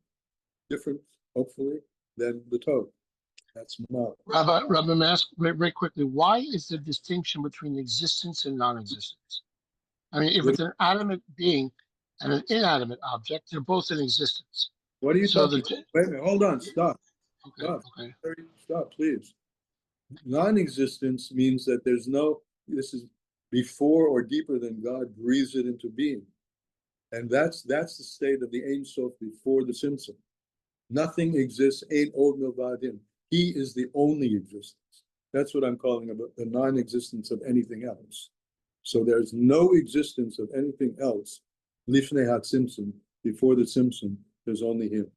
difference, hopefully, than the toe. That's mal. Rabbi, may I ask very quickly, why is the distinction between existence and non-existence? I mean, if it's an animate being and an inanimate object, they're both in existence. What are you So talking about? Wait a minute, hold on, stop. Okay, Stop. okay. Stop, please. Non-existence means that there's no, this is before or deeper than God breathes it into being. And that's the state of the Ein Sof before the Tzimtzum. Nothing exists, Ein Od Milvadim. He is the only existence. That's what I'm calling about the non-existence of anything else. So there's no existence of anything else, Lifnei HaTzimtzum, before the Tzimtzum, there's only him.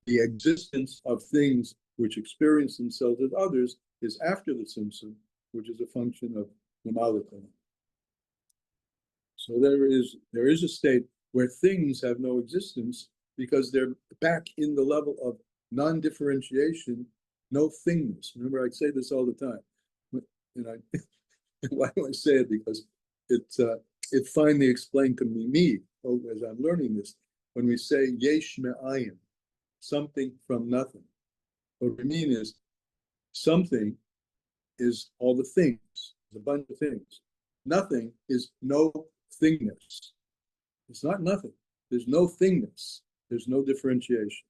The existence of things which experience themselves as others is after the Tzimtzum, which is a function of Mamalikum. So there is a state where things have no existence because they're back in the level of non-differentiation, no thingness. Remember, I say this all the time. And why do I say it? Because it finally explained to me as I'm learning this, when we say yesh me'ayin, something from nothing. What we mean is something is all the things, a bunch of things. Nothing is no thingness. It's not nothing. There's no thingness. There's no differentiation.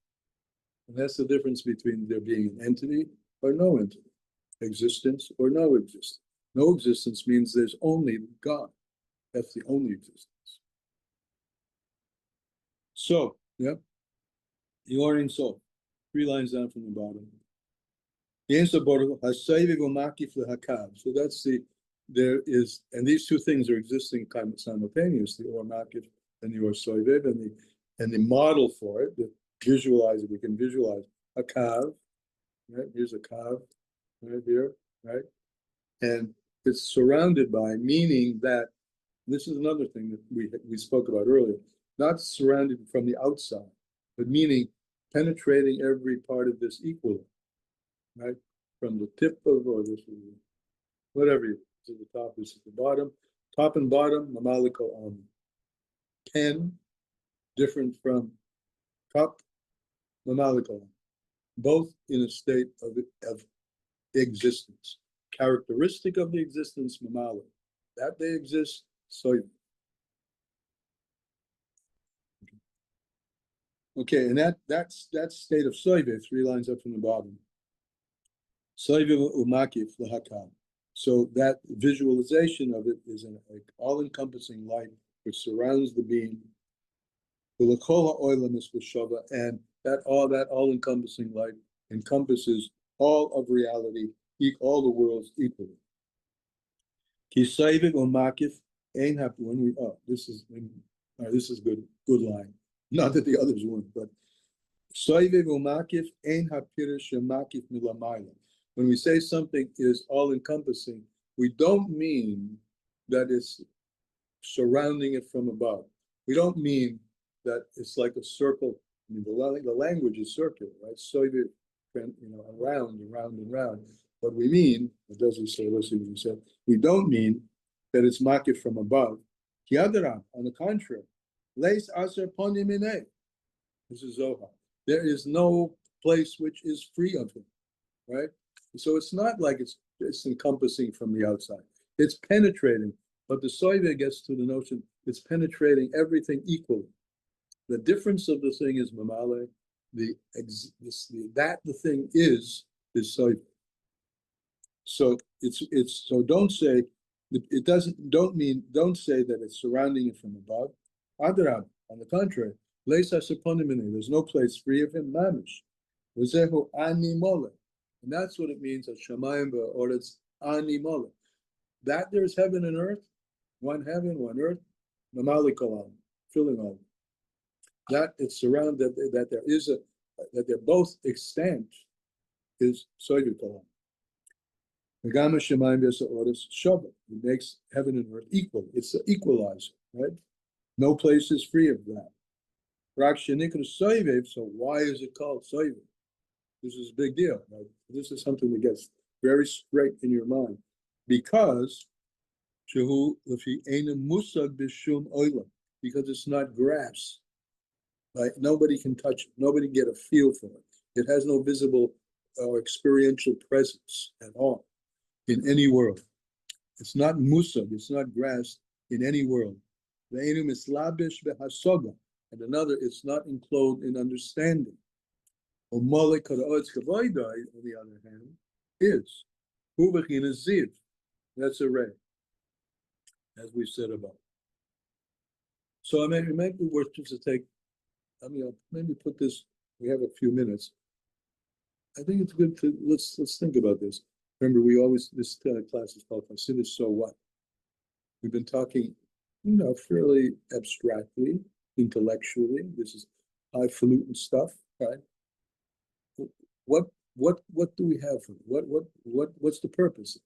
And that's the difference between there being an entity or no entity, existence or no existence. No existence means there's only God. That's the only existence. So, yeah, Yor Ein Sof, 3 lines down from the bottom. So that's there is, and these two things are existing kind of simultaneously, or makif and the or soiviv, and the model for it, the visualize it, we can visualize a kav, right? Here's a kav, right here, right? And it's surrounded by, meaning that this is another thing that we spoke about earlier, not surrounded from the outside, but meaning penetrating every part of this equally, right? From the tip of, or this is whatever, this is the top, this is the bottom, top and bottom, mamaliko pen, different from cup, mamaliko, both in a state of existence, characteristic of the existence, mamalik, that they exist, so. Okay, and that state of soive, 3 lines up from the bottom. Soive umakif lahakam. So that visualization of it is an all-encompassing light which surrounds the being. And that all-encompassing light encompasses all of reality, all the worlds equally. This is good line. Not that the others weren't, but when we say something is all-encompassing, we don't mean that it's surrounding it from above. We don't mean that it's like a circle. I mean, the language is circular, right? So around and round and round. What we mean, it doesn't say, listen, you said, we don't mean that it's makif from above. Kiadara, on the contrary, leis aser ponim inei. This is Zohar. There is no place which is free of him, right? So it's not like it's encompassing from the outside. It's penetrating. But the soive gets to the notion it's penetrating everything equally. The difference of the thing is mamale. The thing is soive. So so don't say don't say that it's surrounding it from above. Adrab, on the contrary, there's no place free of him, mamish. And that's what it means at Shamayim or it's ani mola. That there's heaven and earth, one heaven, one earth, mamali kolam, filling all. That it's surrounded, that there is that they're both extant is soivi kolam. Megama Shamayim Vesa Oris Shabbat. It makes heaven and earth equal. It's the equalizer, right? No place is free of that. So why is it called soivev? This is a big deal, right? This is something that gets very straight in your mind. Because because it's not grass. Right? Nobody can touch it. Nobody get a feel for it. It has no visible or experiential presence at all in any world. It's not musag, it's not grass in any world. And another, it's not enclosed in understanding. On the other hand, is ziv. That's a ray, as we said above. So I mean, it might be worth just to take. I mean, I'll maybe put this. We have a few minutes. I think it's good to let's think about this. Remember, we always this class is called Chassidus. So what? We've been talking, fairly abstractly, intellectually. This is highfalutin stuff, right? What do we have? What's the purpose?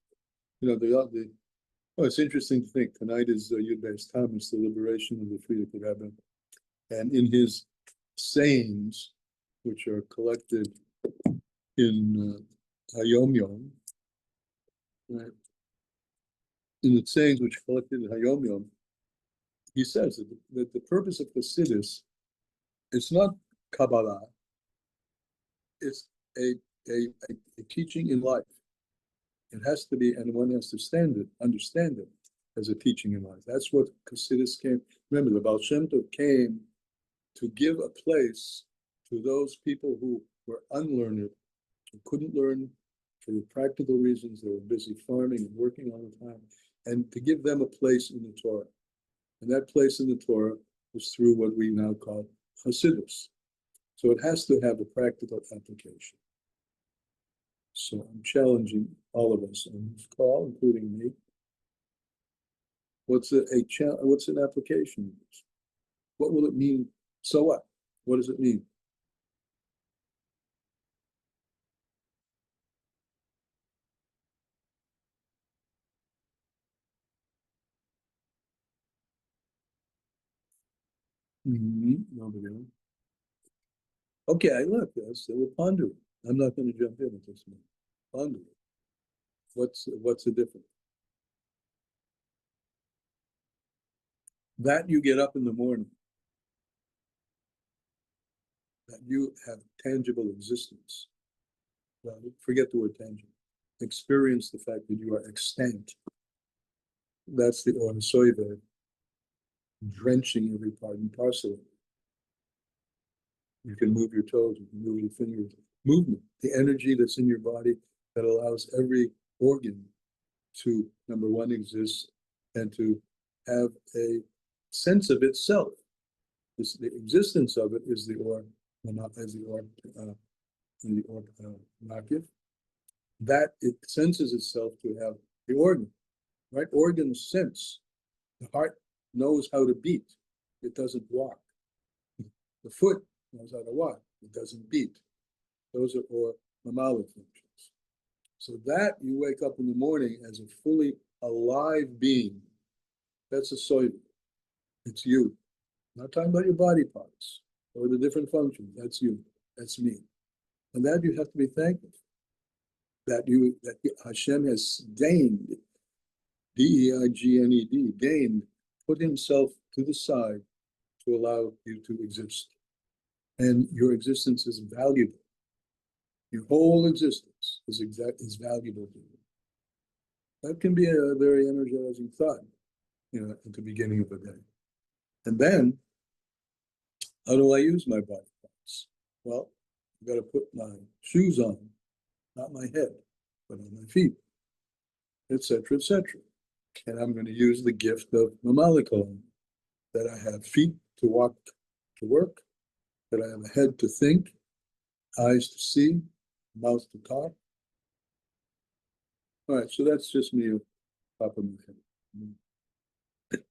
It's interesting to think tonight is Yud Beis Tammuz, the liberation of the Frierdiker Rebbe, and in his sayings, which are collected in Hayom Yom, right? In the sayings which are collected in Hayom Yom, he says that the purpose of Chassidus is not Kabbalah, it's a teaching in life. It has to be, and one has to understand it as a teaching in life. That's what Chassidus came. Remember, the Baal Shem Tov came to give a place to those people who were unlearned, who couldn't learn for practical reasons. They were busy farming and working all the time, and to give them a place in the Torah. And that place in the Torah was through what we now call Chassidus. So it has to have a practical application. So I'm challenging all of us on this call, including me. What's an application of this? What will it mean? So what? What does it mean? Nobody else. Okay, look, so we'll ponder it. I'm not going to jump in at this moment. Ponder it. What's the difference? That you get up in the morning, that you have tangible existence. Well, forget the word tangible. Experience the fact that you are extant. That's the Or Soivev, drenching every part and parcel of it. You can move your toes, you can move your fingers. Movement, the energy that's in your body that allows every organ to, number one, exist and to have a sense of itself. The existence of it is the Or Makif. That it senses itself to have the organ, right? Organs sense. The heart knows how to beat. It doesn't walk. The foot knows how to walk. It doesn't beat. Those are Or Mamalik functions. So that you wake up in the morning as a fully alive being. That's a soivev. It's you. I'm not talking about your body parts or the different functions. That's you. That's me. And that you have to be thankful. That Hashem has deigned, D-E-I-G-N-E-D, deigned, put himself to the side to allow you to exist. And your existence is valuable. Your whole existence is valuable to you. That can be a very energizing thought, at the beginning of the day. And then, how do I use my body parts? Well, I've got to put my shoes on, not my head, but on my feet, etc., etc. And I'm going to use the gift of Mamalikol, that I have feet to walk to work, that I have a head to think, eyes to see, mouth to talk. All right, so that's just me, top of my head.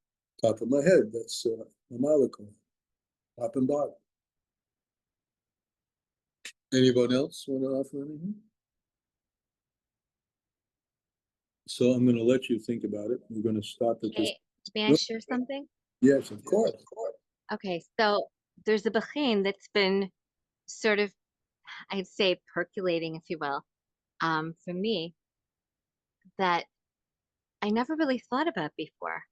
Top of my head, that's Mamalikol, top and bottom. Anyone else want to offer anything? So I'm going to let you think about it. We're going to stop at this. May I share something? Yes, of course. Okay, so there's a Bachin that's been sort of, I'd say, percolating, if you will, for me, that I never really thought about before.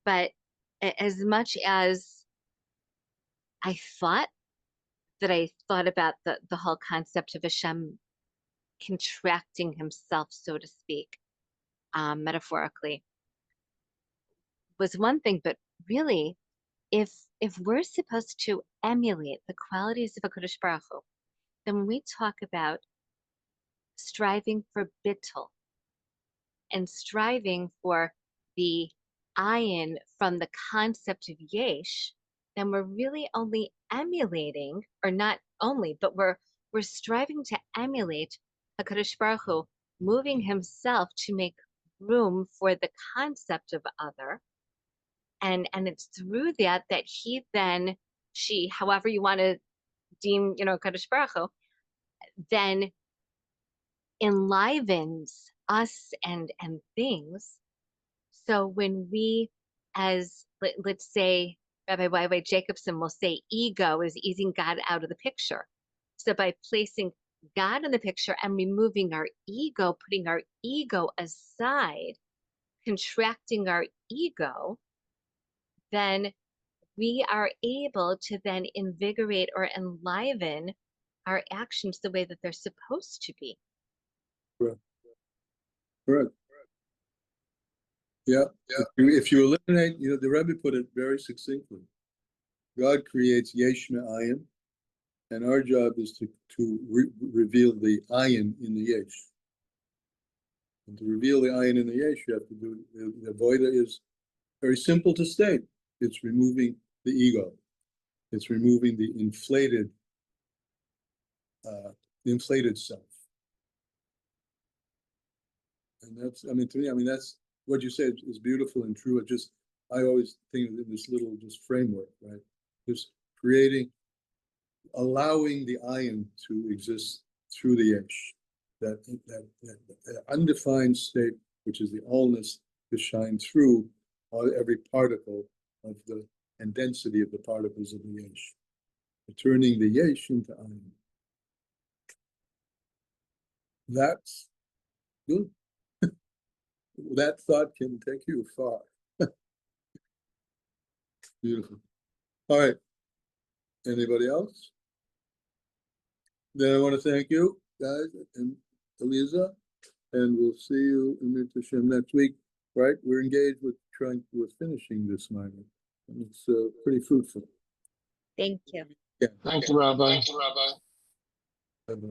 But as much as I thought about the whole concept of Hashem contracting himself, so to speak, metaphorically, was one thing. But really, if we're supposed to emulate the qualities of HaKadosh Baruch Hu, then when we talk about striving for bittul and striving for the ayin from the concept of yesh, then we're really only emulating, or not only, but we're striving to emulate HaKadosh Baruch Hu, moving himself to make room for the concept of other. And it's through that he then, she, however you want to deem, HaKadosh Baruch Hu, then enlivens us and things. So when we, as let's say, Rabbi Y.Y. Jacobson will say, ego is easing God out of the picture. So by placing God in the picture and removing our ego, putting our ego aside, contracting our ego, then we are able to then invigorate or enliven our actions the way that they're supposed to be. Correct. Yeah. If you eliminate, the Rebbe put it very succinctly. God creates yesh me'ayin, and our job is to reveal the ayin in the yesh. And to reveal the ayin in the yesh, you have to do the avoida is very simple to state. It's removing the ego. It's removing the inflated self. And that's, to me, that's what you said is beautiful and true. I always think of it in this little just framework, right? Just allowing the ayin to exist through the yesh, that undefined state, which is the allness, to shine through every particle of and density of the particles of the yesh, turning the yesh into ayin. That's good. That thought can take you far. Beautiful. All right. Anybody else? Then I want to thank you, guys, and Eliza, and we'll see you in Mir Hashem next week. Right? We're engaged with finishing this minor, and it's pretty fruitful. Thank you. Yeah. Thank you, Rabbi. Bye-bye.